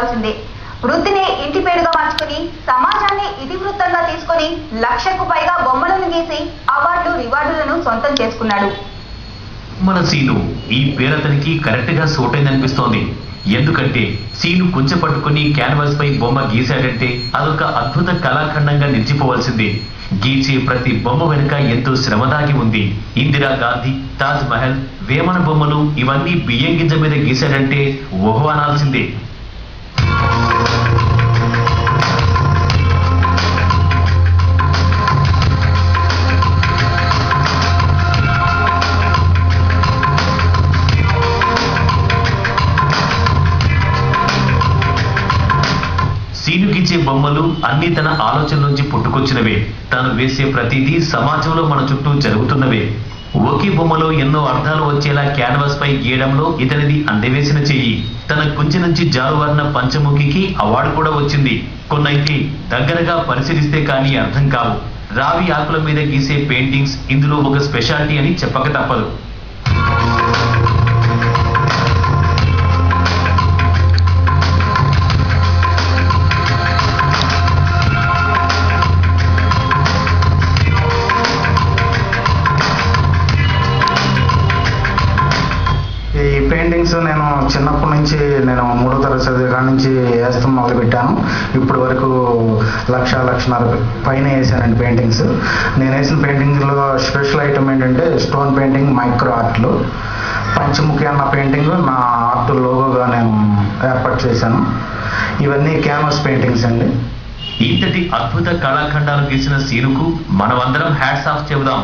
చెప్పుకోవాల్సిందే. వృత్తిని ఇంటి పేరుగా మార్చుకుని సమాజాన్ని ఇతివృత్తంగా తీసుకొని 1,00,000కు పైగా బొమ్మలను గీసి అవార్డులు రివార్డులను సొంతం చేసుకున్నాడు. మన సీను ఈ పేరతనికి కరెక్ట్ గా సూట్ అయిందనిపిస్తోంది. ఎందుకంటే సీను కుంచె పట్టుకుని క్యాన్వాస్ పై బొమ్మ గీశాడంటే అదొక అద్భుత కళాఖండంగా నిలిచిపోవాల్సిందే. గీచే ప్రతి బొమ్మ వెనుక ఎంతో శ్రమ దాగి ఉంది. ఇందిరా గాంధీ, తాజ్ మహల్, వేమన బొమ్మలు ఇవన్నీ బియ్యం గింజ మీద గీశాడంటే ఓహో అనాల్సిందే. సీను గీచే బొమ్మలు అన్ని తన ఆలోచన నుంచి పుట్టుకొచ్చినవే. తాను వేసే ప్రతిదీ సమాజంలో మన చుట్టూ జరుగుతున్నవే. ఒకే బొమ్మలో ఎన్నో అర్థాలు వచ్చేలా క్యాన్వాస్ పై గీయడంలో ఇతనిది అందవేసిన చెయ్యి. తన కుంచె నుంచి జాలువారిన పంచముఖికి అవార్డు కూడా వచ్చింది. కొన్నైతే దగ్గరగా పరిశీలిస్తే కానీ అర్థం కావు. రావి ఆకుల మీద గీసే పెయింటింగ్స్ ఇందులో ఒక స్పెషాలిటీ అని చెప్పక తప్పదు. ఈ పెయింటింగ్స్ నేను చిన్నప్పటి నుంచి నేను 3వ తరగతి చదివే కాడి నుంచి వేస్తాం మొదలుపెట్టాను. ఇప్పటి వరకు 1,00,000 పైన వేసానండి పెయింటింగ్స్. నేను వేసిన పెయింటింగ్లో స్పెషల్ ఐటమ్ ఏంటంటే స్టోన్ పెయింటింగ్, మైక్రో ఆర్ట్లు. పంచముఖి అన్న పెయింటింగ్ నా ఆర్ట్ లోగోగా నేను ఏర్పాటు చేశాను. ఇవన్నీ క్యాన్వాస్ పెయింటింగ్స్ అండి. ఇంతటి అద్భుత కళాఖండాలు గీసిన సీనుకు మనమందరం హ్యాట్స్ ఆఫ్ చెబుదాం.